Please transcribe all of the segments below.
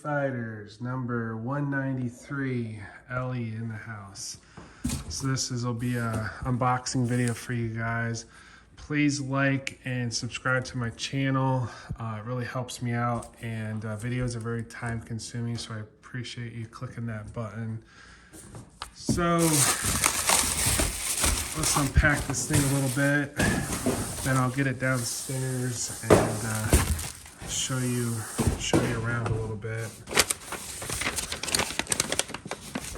Fighters number 193 Ellie in the house. So will be a unboxing video for you guys. Please like and subscribe to my channel. It really helps me out, and videos are very time consuming, so I appreciate you clicking that button. So let's unpack this thing a little bit, then I'll get it downstairs and show you around a little bit.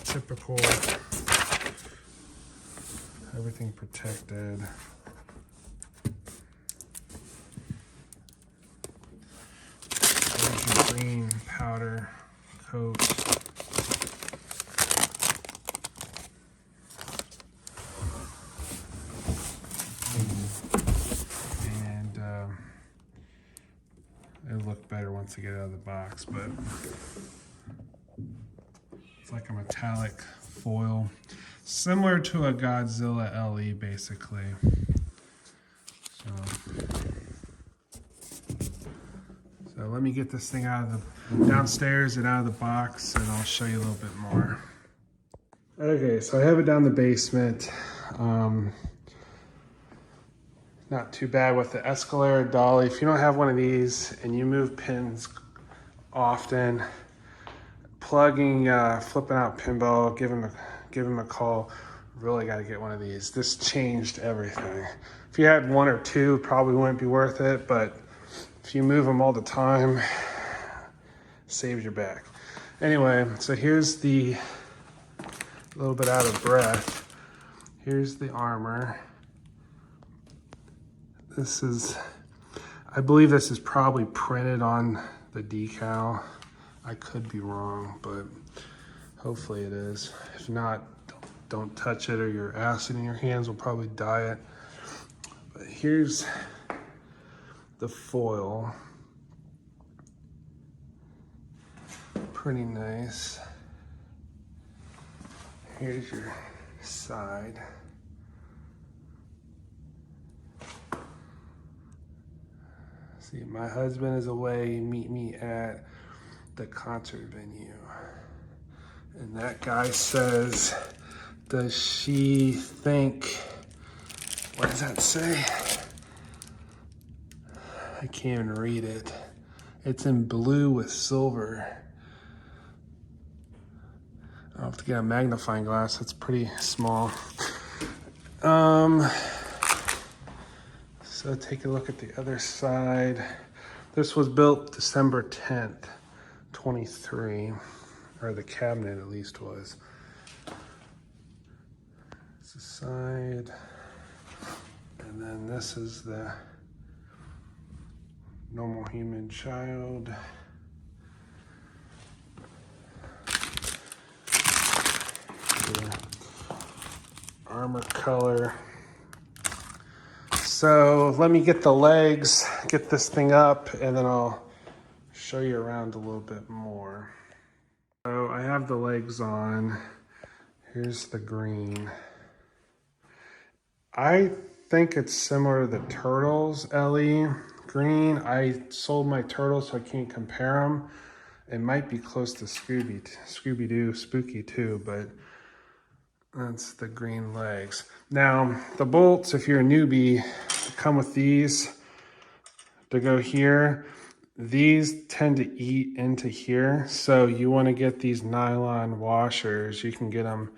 Typical, everything protected. There's your green powder coat. It'll look better once I get it out of the box, but it's like a metallic foil, similar to a Godzilla LE, basically. So let me get this thing out of the downstairs and out of the box, and I'll show you a little bit more. Okay, so I have it down the basement. Not too bad with the Escalator dolly. If you don't have one of these and you move pins often, plugging, flipping out Pinball, give him a call. Really got to get one of these. This changed everything. If you had one or two, probably wouldn't be worth it, but if you move them all the time, saves your back. Anyway, so here's the, a little bit out of breath. Here's the armor. This is, I believe this is probably printed on the decal. I could be wrong, but hopefully it is. If not, don't touch it, or your acid in your hands will probably dye it. But here's the foil. Pretty nice. Here's your side. See, my husband is away. Meet me at the concert venue. And that guy says, does she think, what does that say? I can't even read it. It's in blue with silver. I'll have to get a magnifying glass. It's pretty small. So take a look at the other side. This was built December 10th, 23, or the cabinet at least was. It's the side, and then this is the normal human child. The armor color. So let me get the legs, get this thing up, and then I'll show you around a little bit more. So I have the legs on. Here's the green. I think it's similar to the Turtles LE green. I sold my Turtles, so I can't compare them. It might be close to Scooby-Doo, Spooky too, but that's the green legs. Now, the bolts, if you're a newbie, come with these to go here. These tend to eat into here, so you want to get these nylon washers. You can get them,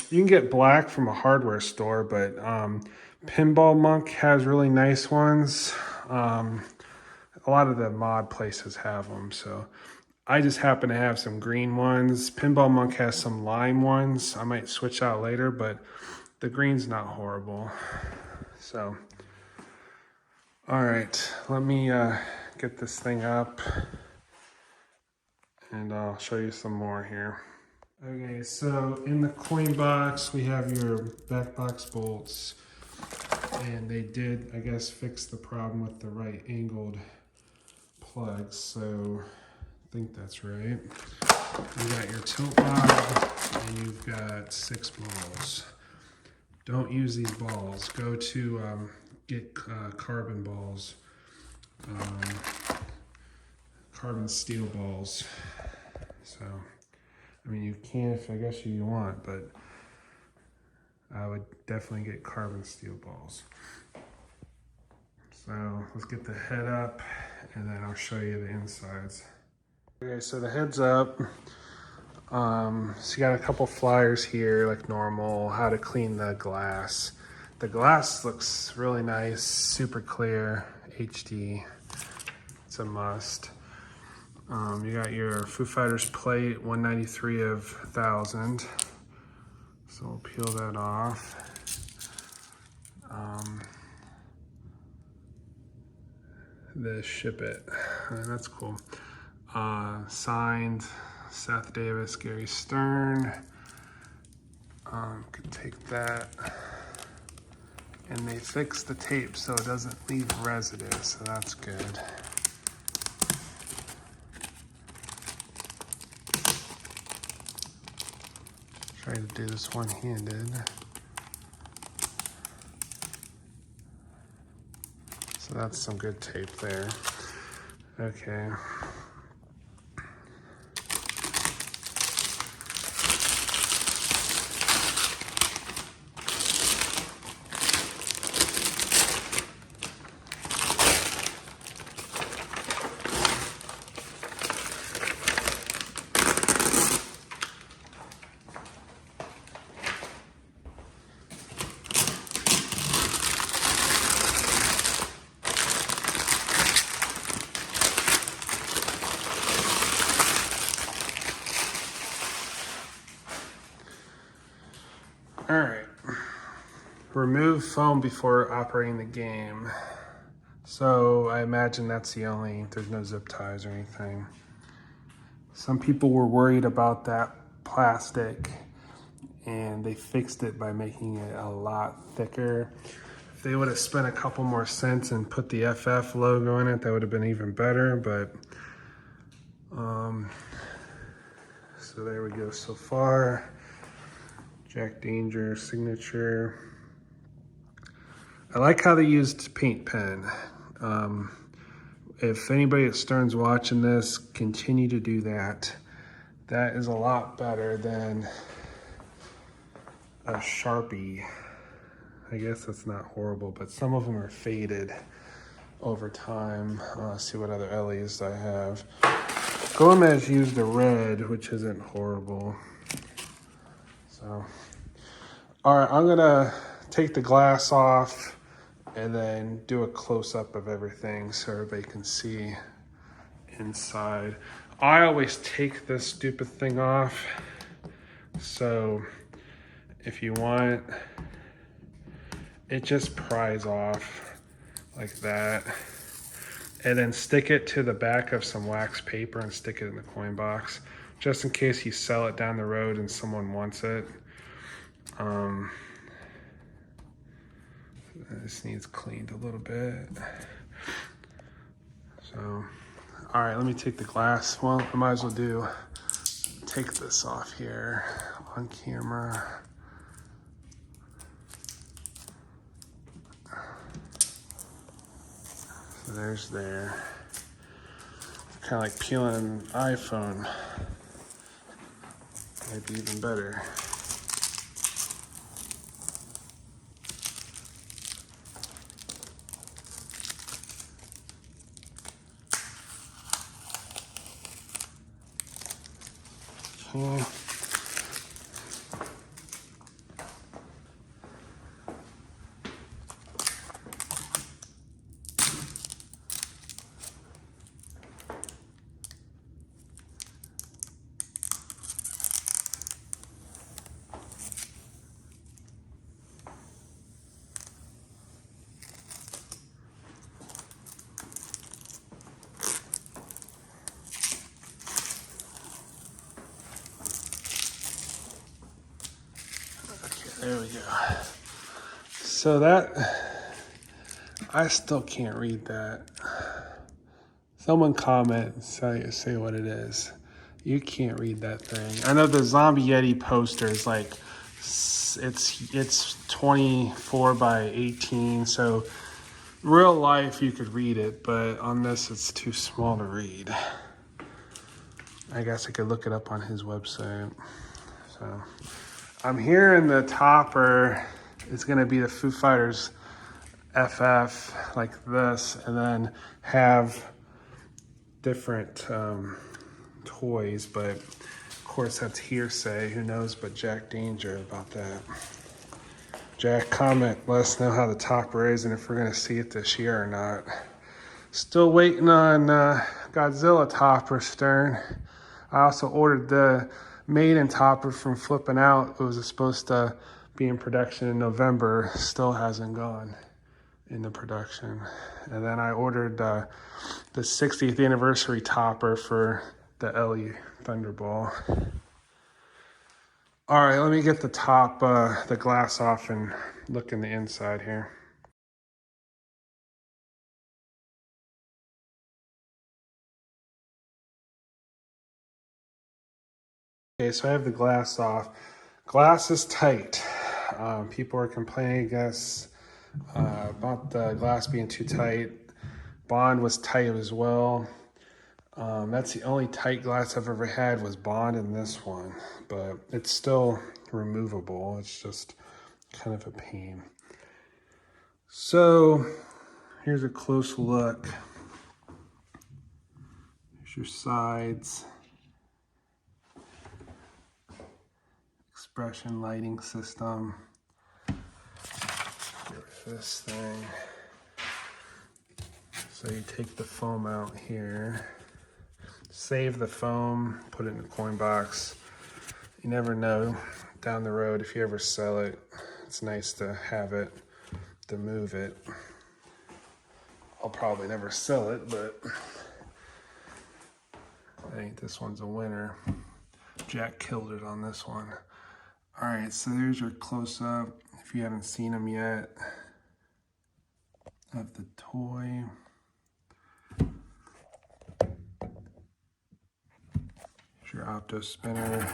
you can get black from a hardware store, but Pinball Monk has really nice ones. A lot of the mod places have them, so I just happen to have some green ones. Pinball Monk has some lime ones. I might switch out later, but the green's not horrible. So, all right, let me get this thing up, and I'll show you some more here. Okay, so in the coin box, we have your back box bolts, and they did, I guess, fix the problem with the right angled plugs, so I think that's right. You got your tilt rod, and you've got 6 balls. Don't use these balls. Go to get carbon balls, carbon steel balls. So, I mean, you can if I guess you want, but I would definitely get carbon steel balls. So let's get the head up and then I'll show you the insides. Okay, so the head's up. So you got a couple flyers here like normal, how to clean the glass. The glass looks really nice, super clear, HD. It's a must. You got your Foo Fighters plate, 193 of 1,000. So we'll peel that off. The ship it, that's cool. Signed Seth Davis, Gary Stern. Could take that. And they fixed the tape so it doesn't leave residue, so that's good. Try to do this one-handed. So that's some good tape there. Okay. All right, remove foam before operating the game. So I imagine that's there's no zip ties or anything. Some people were worried about that plastic and they fixed it by making it a lot thicker. If they would have spent a couple more cents and put the FF logo in it, that would have been even better, but so there we go so far. Jack Danger signature. I like how they used paint pen. If anybody at Stern's watching this, continue to do that. That is a lot better than a Sharpie. I guess that's not horrible, but some of them are faded over time. Let's see what other LEs I have. Gomez used a red, which isn't horrible. So, all right, I'm gonna take the glass off and then do a close-up of everything so everybody can see inside. I always take this stupid thing off. So if you want, it just pries off like that. And then stick it to the back of some wax paper and stick it in the coin box, just in case you sell it down the road and someone wants it. This needs cleaned a little bit. So, all right, let me take the glass. Well, I might as well take this off here on camera. So there's there. Kind of like peeling an iPhone. Might be even better. Okay. There we go. So that, I still can't read that. Someone comment, say what it is. You can't read that thing. I know the Zombie Yeti poster is like, it's 24 by 18, so real life you could read it, but on this it's too small to read. I guess I could look it up on his website. So I'm hearing the topper is gonna be the Foo Fighters FF like this, and then have different toys, but of course that's hearsay. Who knows but Jack Danger about that. Jack, comment, let us know how the topper is and if we're gonna see it this year or not. Still waiting on Godzilla topper, Stern. I also ordered the Maiden topper from Flippin' Out. It was supposed to be in production in November. Still hasn't gone into production. And then I ordered the 60th anniversary topper for the Ellie Thunderball. All right, let me get the top, the glass off and look in the inside here. Okay, so I have the glass off. Glass is tight. People are complaining, I guess, about the glass being too tight. Bond was tight as well. That's the only tight glass I've ever had was Bond in this one, but it's still removable. It's just kind of a pain. So here's a close look. Here's your sides. Expression lighting system. Get rid of this thing. So you take the foam out here, save the foam, put it in a coin box. You never know down the road if you ever sell it. It's nice to have it, to move it. I'll probably never sell it, but I think this one's a winner. Jack killed it on this one. All right, so there's your close-up, if you haven't seen them yet, of the toy. Here's your opto spinner.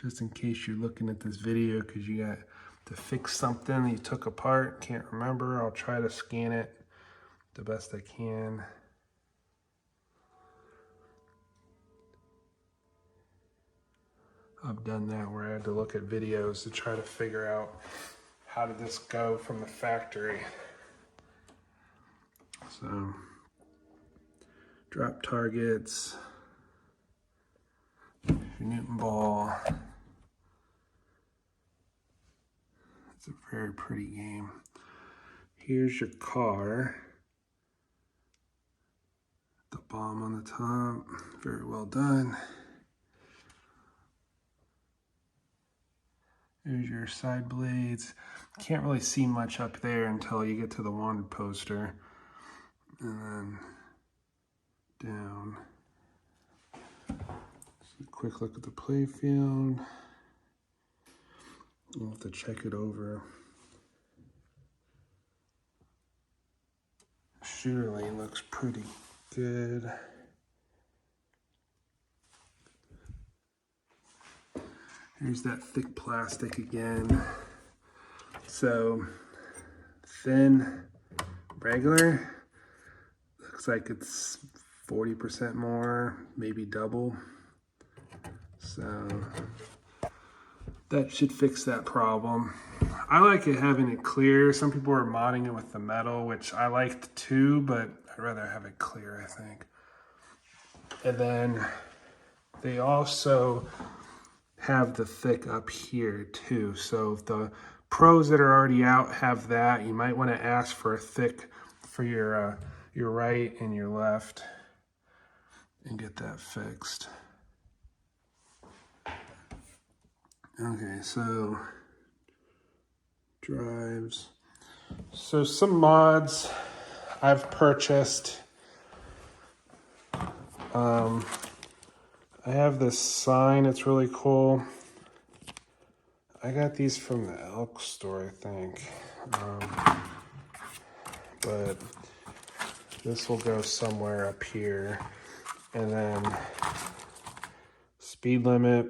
Just in case you're looking at this video because you got to fix something you took apart, can't remember, I'll try to scan it the best I can. I've done that where I had to look at videos to try to figure out how did this go from the factory. So, drop targets, your Newton ball. It's a very pretty game. Here's your car. The bomb on the top, very well done. There's your side blades. Can't really see much up there until you get to the wanted poster. And then down. So a quick look at the playfield. We'll have to check it over. Shooter lane looks pretty good. Here's that thick plastic again. So thin, regular. Looks like it's 40% more, maybe double. So that should fix that problem. I like it having it clear. Some people are modding it with the metal, which I liked too, but I'd rather have it clear, I think. And then they also have the thick up here too. So if the pros that are already out have that, you might want to ask for a thick for your right and your left and get that fixed. Okay, so drives. So some mods I've purchased. I have this sign, it's really cool. I got these from the Elk store, I think. But this will go somewhere up here. And then speed limit,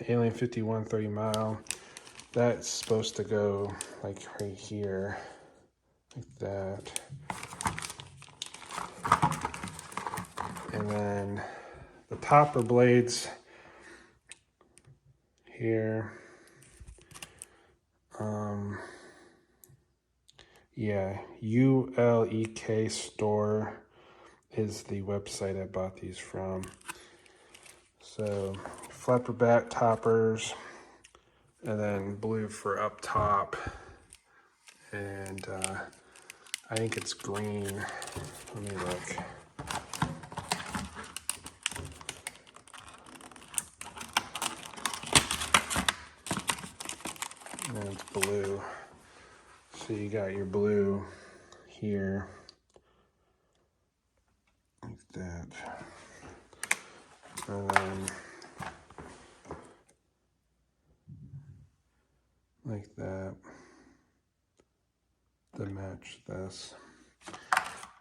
Alien 51, 30 mile. That's supposed to go like right here. like that. And then the topper blades here. Yeah, ULEK store is the website I bought these from. So flapper back toppers, and then blue for up top, and I think it's green. Let me look. And it's blue. So you got your blue here, like that, and then like that to match this.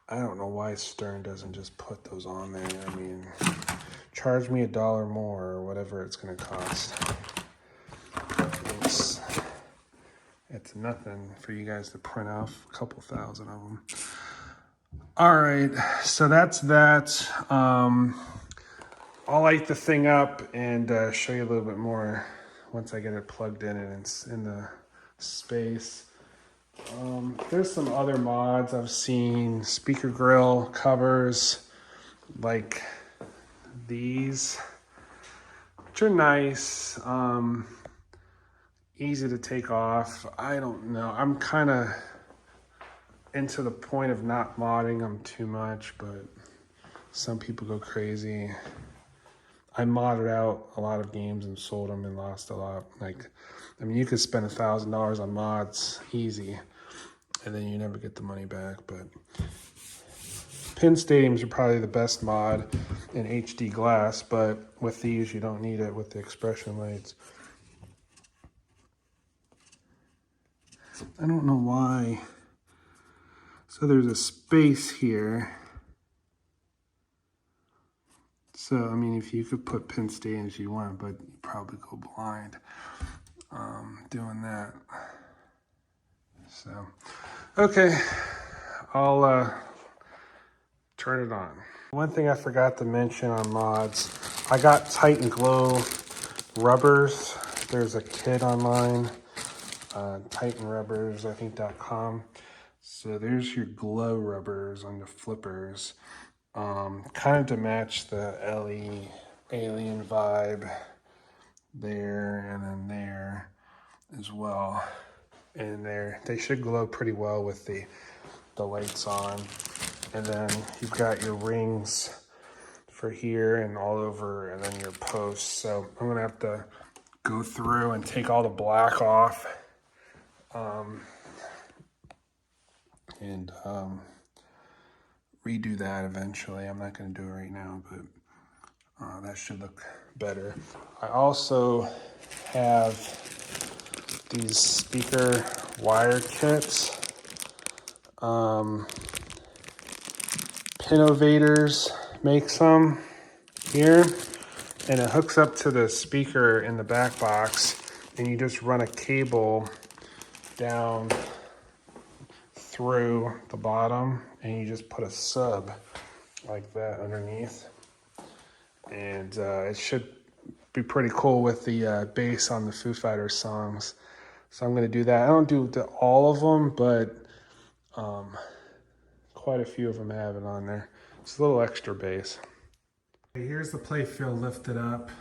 I don't know why Stern doesn't just put those on there. I mean, charge me $1 more or whatever it's gonna cost. It's nothing for you guys to print off a couple thousand of them. All right, so that's that. I'll light the thing up and show you a little bit more once I get it plugged in and it's in the space. There's some other mods I've seen, speaker grill covers like these, which are nice, easy to take off. I don't know, I'm kind of into the point of not modding them too much, but some people go crazy. I modded out a lot of games and sold them and lost a lot. Like, I mean, you could spend $1,000 on mods easy, and then you never get the money back. But pin stadiums are probably the best mod in HD glass, but with these, you don't need it with the expression lights. I don't know why. So there's a space here. So, I mean, if you could put pin stadiums you want, but you probably go blind doing that. So, okay, I'll turn it on. One thing I forgot to mention on mods, I got Titan Glow rubbers. There's a kit online, Titan Rubbers, I think .com. So there's your glow rubbers on the flippers. Kind of to match the LE alien vibe there and then there as well. And they should glow pretty well with the lights on. And then you've got your rings for here and all over, and then your posts. So I'm gonna have to go through and take all the black off. And redo that eventually. I'm not going to do it right now, but that should look better. I also have these speaker wire kits. Pinnovators make some here, and it hooks up to the speaker in the back box, and you just run a cable down through the bottom, and you just put a sub like that underneath, and it should be pretty cool with the bass on the Foo Fighters songs. So I'm going to do that. I don't do all of them, but quite a few of them have it on there. It's a little extra bass. Here's the Playfield lifted up.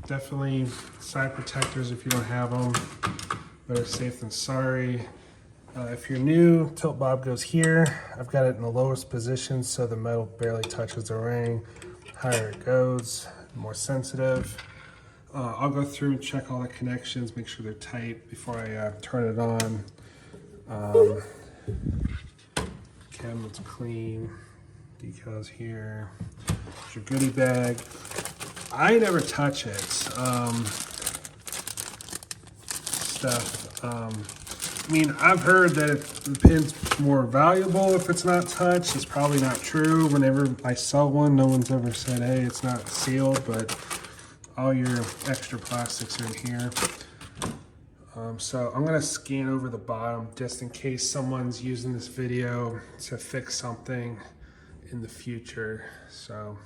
Definitely side protectors if you don't have them. Better safe than sorry. If you're new, tilt bob goes here. I've got it in the lowest position so the metal barely touches the ring. Higher it goes, more sensitive. I'll go through and check all the connections, make sure they're tight before I turn it on. Cabinet's clean, decals here. There's your goodie bag. I never touch it. I mean, I've heard that if the pin's more valuable if it's not touched. It's probably not true. Whenever I sell one, no one's ever said, hey, it's not sealed, but all your extra plastics are in here. So I'm gonna scan over the bottom just in case someone's using this video to fix something in the future. So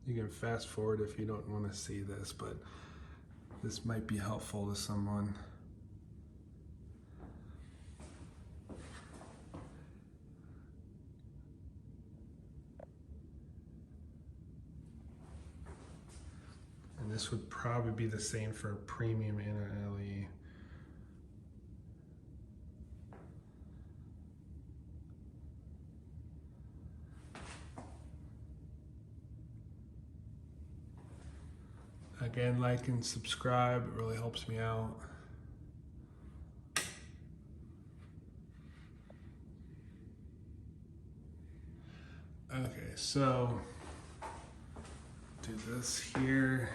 you can fast forward if you don't want to see this, but this might be helpful to someone. And this would probably be the same for a premium and an LE. Again, like and subscribe, it really helps me out. Okay, so do this here.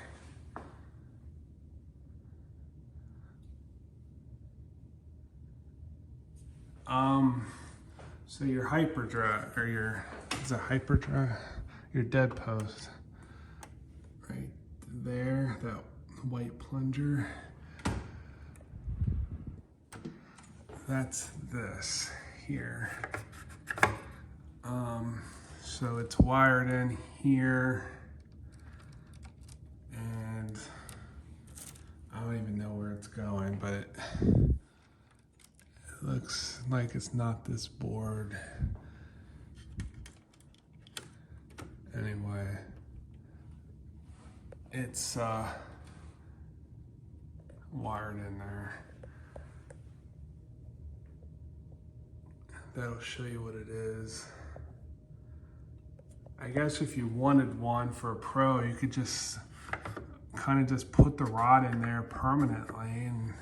So your hyperdrive, or is it hyperdrive? Your dead post, right there, that white plunger. That's this here. So it's wired in here, and I don't even know where it's going, but it looks like it's not this board. Anyway, it's wired in there. That'll show you what it is. I guess if you wanted one for a pro, you could just kind of just put the rod in there permanently, and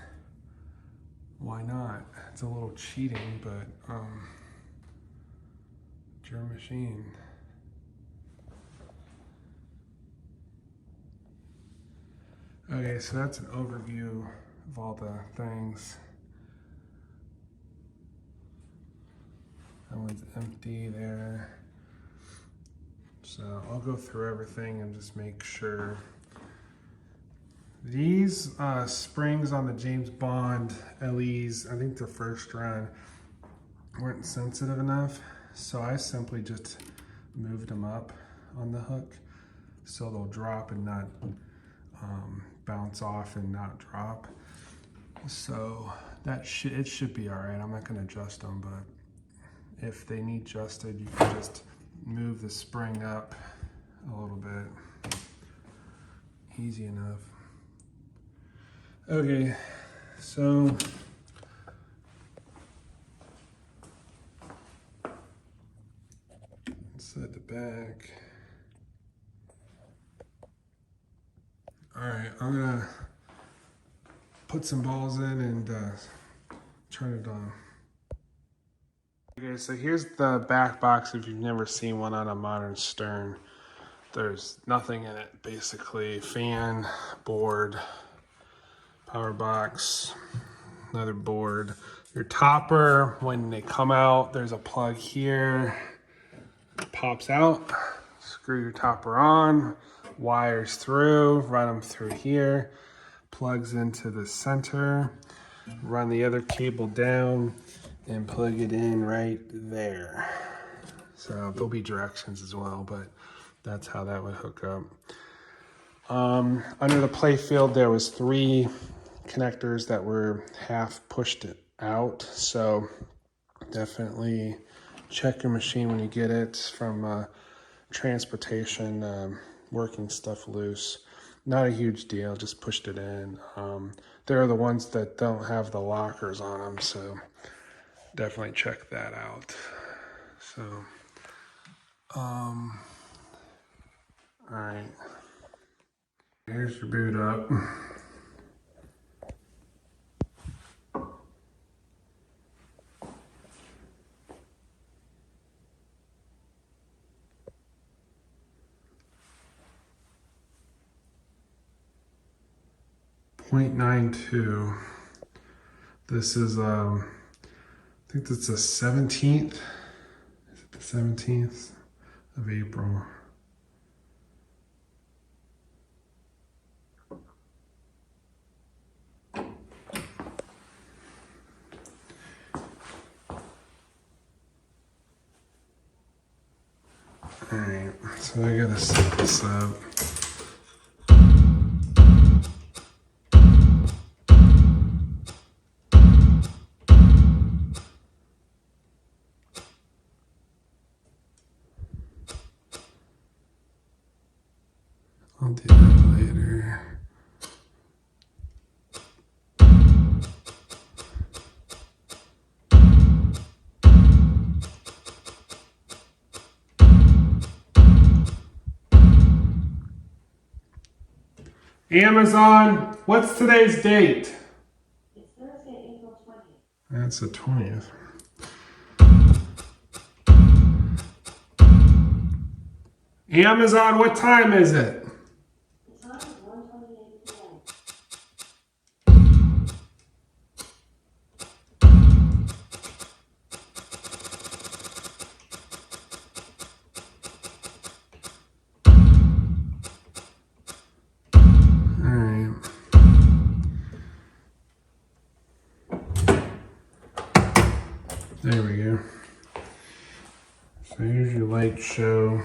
why not? It's a little cheating, but it's your machine. Okay, so that's an overview of all the things. That one's empty there. So I'll go through everything and just make sure. These springs on the James Bond LEs, I think the first run, weren't sensitive enough. So I simply just moved them up on the hook so they'll drop and not bounce off and not drop. So that it should be all right. I'm not gonna adjust them, but if they need adjusted, you can just move the spring up a little bit. Easy enough. Okay, so set the back. All right, I'm gonna put some balls in and turn it on. Okay, so here's the back box if you've never seen one on a modern stern. There's nothing in it, basically. Fan, board, power box, another board. Your topper, when they come out, there's a plug here. It pops out, screw your topper on, wires through, run them through here, plugs into the center, run the other cable down, and plug it in right there. So there'll be directions as well, but that's how that would hook up. Under the Playfield, there was 3 connectors that were half pushed out. So definitely check your machine when you get it from transportation, working stuff loose. Not a huge deal, just pushed it in. They're the ones that don't have the lockers on them, so definitely check that out. So, all right, here's your boot up. 0.92. This is, I think that's the 17th. Is it the 17th of April? Alright, so I gotta set this up. I'll do that later. Amazon, what's today's date? It's Thursday, April 20th. That's the 20th. Amazon, what time is it? The time is 1:28 p.m. Alright. There we go. So here's your light show.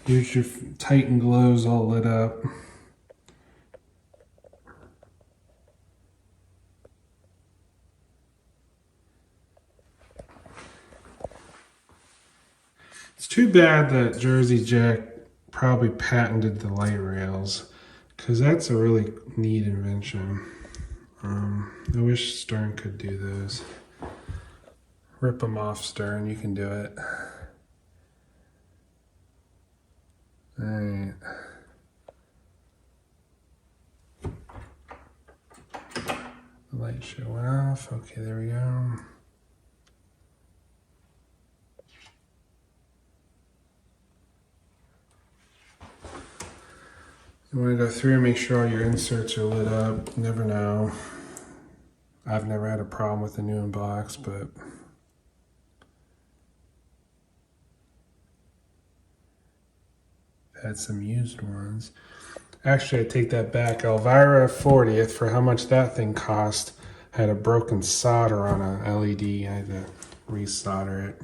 Here's your Titan glows all lit up. It's too bad that Jersey Jack probably patented the light rails, because that's a really neat invention. I wish Stern could do those. Rip them off, Stern, you can do it. Alright. The light show went off. Okay, there we go. You want to go through and make sure all your inserts are lit up. You never know. I've never had a problem with the new inbox, but I've had some used ones. Actually, I take that back. Elvira 40th, for how much that thing cost, had a broken solder on a LED. I had to resolder it.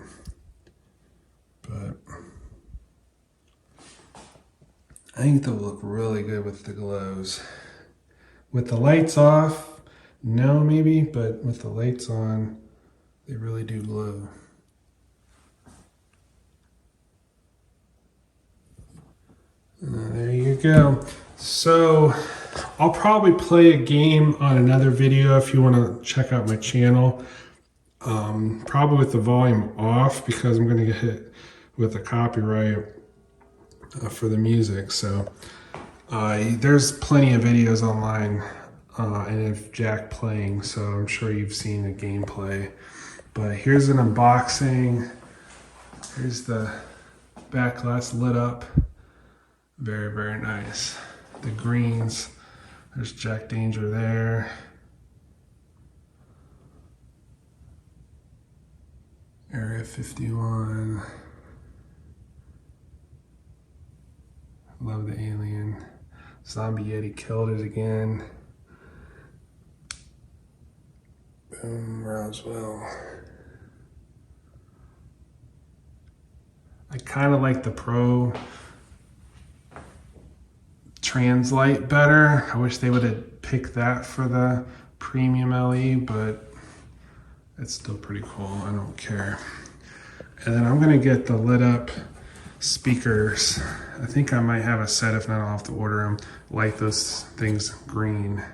But I think they'll look really good with the glows. With the lights off, no maybe, but with the lights on, they really do glow. There you go. So I'll probably play a game on another video if you want to check out my channel. Probably with the volume off, because I'm going to get hit with a copyright for the music. So there's plenty of videos online and of Jack playing, so I'm sure you've seen the gameplay. But here's an unboxing. Here's the back glass lit up. Very, very nice. The greens, there's Jack Danger there. Area 51. Love the alien. Zombie Yeti killed it again. Boom, Roswell. I kind of like the Pro Translite better. I wish they would have picked that for the premium LE, but it's still pretty cool. I don't care. And then I'm gonna get the lit up speakers. I think I might have a set. If not, I'll have to order them. Light those things green.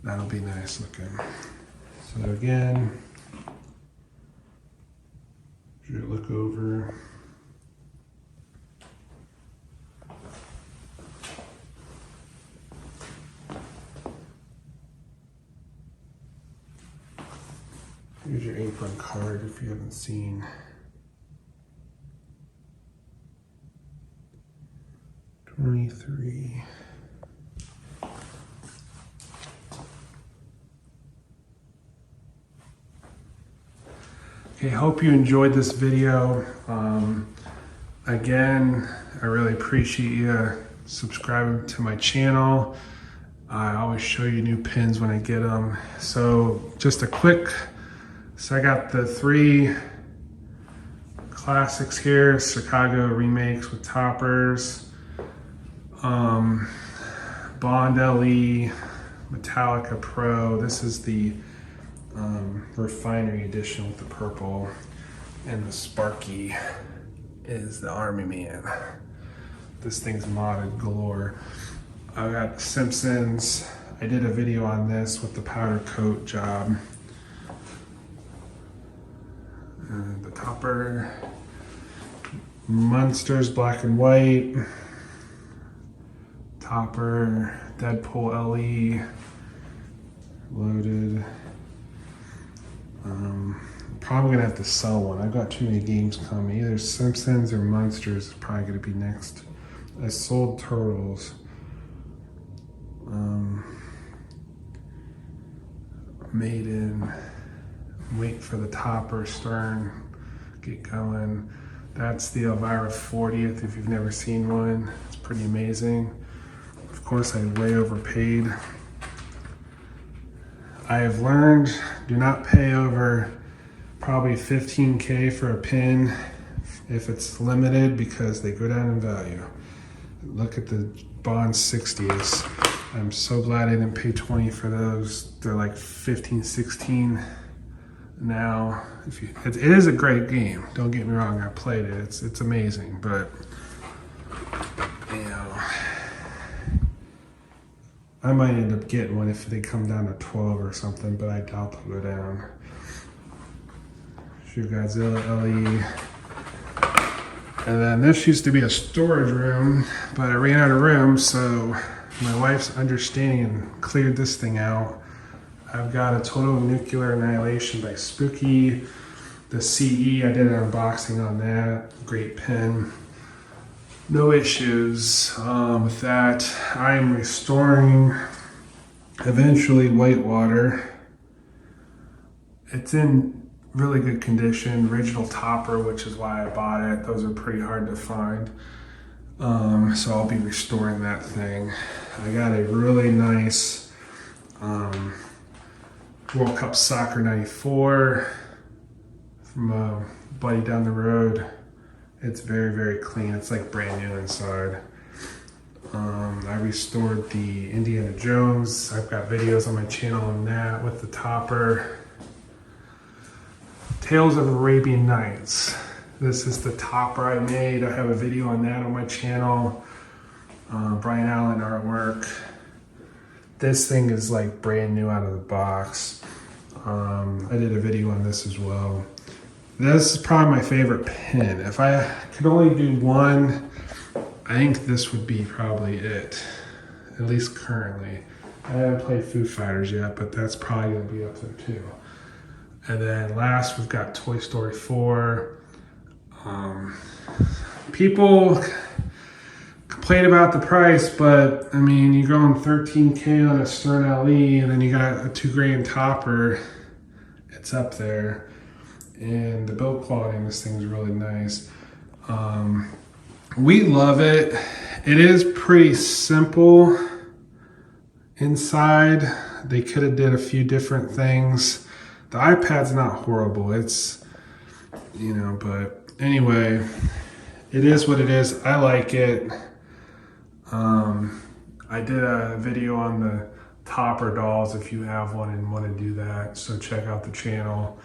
That'll be nice looking. So again, you look over. Here's your apron card if you haven't seen. $23. Okay, hope you enjoyed this video. Again, I really appreciate you subscribing to my channel. I always show you new pins when I get them. So just a quick, so I got the 3 classics here, Chicago remakes with toppers, Bond LE, Metallica Pro. This is the refinery edition with the purple, and the Sparky is the Army Man. This thing's modded galore. I got Simpsons. I did a video on this with the powder coat job. And the topper. Munsters black and white. Topper. Deadpool LE. Loaded. Probably gonna have to sell one. I've got too many games coming. Either Simpsons or Munsters is probably gonna be next. I sold Turtles. Maiden. Wait for the topper, Stern. Get going. That's the Elvira 40th if you've never seen one. It's pretty amazing. Of course, I way overpaid. I have learned, do not pay over probably $15K for a pin if it's limited, because they go down in value. Look at the Bond 60s. I'm so glad I didn't pay 20 for those. They're like 15, 16 now. It is a great game. Don't get me wrong, I played it. It's amazing, but you know, I might end up getting one if they come down to 12 or something, but I doubt they'll go down. Shoe Godzilla LE. And then this used to be a storage room, but I ran out of room, so my wife's understanding and cleared this thing out. I've got a Total Nuclear Annihilation by Spooky. The CE, I did an unboxing on that. Great pin. No issues with that. I'm restoring eventually Whitewater. It's in really good condition. Original topper, which is why I bought it. Those are pretty hard to find. So I'll be restoring that thing. I got a really nice World Cup Soccer 94 from a buddy down the road. It's very, very clean. It's like brand new inside. I restored the Indiana Jones. I've got videos on my channel on that with the topper. Tales of Arabian Nights. This is the topper I made. I have a video on that on my channel. Brian Allen artwork. This thing is like brand new out of the box. I did a video on this as well. This is probably my favorite pin. If I could only do one, I think this would be probably it, at least currently. I haven't played Foo Fighters yet, but that's probably gonna be up there too. And then last, we've got Toy Story 4. People complain about the price, but I mean, you're going 13K on a Stern LE, and then you got a $2,000 topper. It's up there. And the build quality on this thing is really nice. We love it. It is pretty simple inside. They could have did a few different things. The iPad's not horrible. It's, you know, but anyway, it is what it is. I like it. I did a video on the topper dolls if you have one and want to do that. So check out the channel.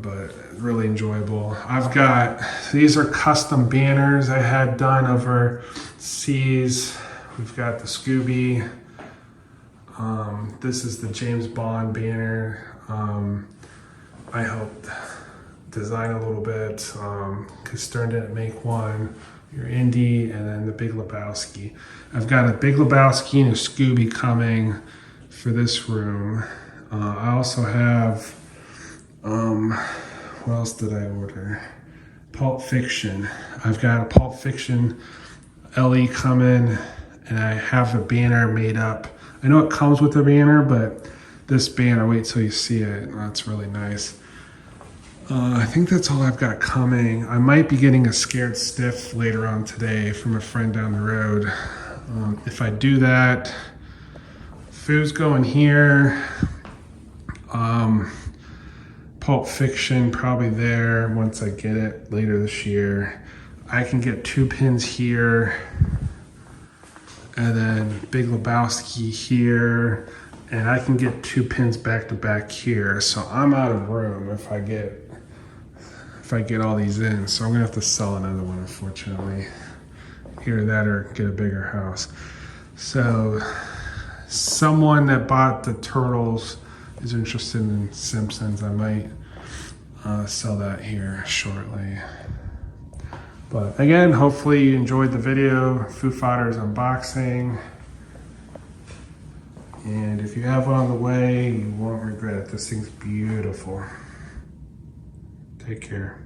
But really enjoyable. I've got, these are custom banners I had done overseas. We've got the Scooby. This is the James Bond banner. I helped design a little bit because Stern didn't make one. Your Indy, and then the Big Lebowski. I've got a Big Lebowski and a Scooby coming for this room. I also have, what else did I order? Pulp Fiction. I've got a Pulp Fiction LE coming, and I have a banner made up. I know it comes with a banner, but this banner, wait till you see it. That's really nice. I think that's all I've got coming. I might be getting a Scared Stiff later on today from a friend down the road. If I do that, Foo's going here. Pulp Fiction probably there once I get it later this year. I can get 2 pins here, and then Big Lebowski here, and I can get 2 pins back to back here. So I'm out of room if I get all these in. So I'm gonna have to sell another one, unfortunately. Either that or get a bigger house. So someone that bought the Turtles is interested in Simpsons. I might sell that here shortly. But again, hopefully you enjoyed the video. Foo Fighters unboxing. And if you have one on the way, you won't regret it. This thing's beautiful. Take care.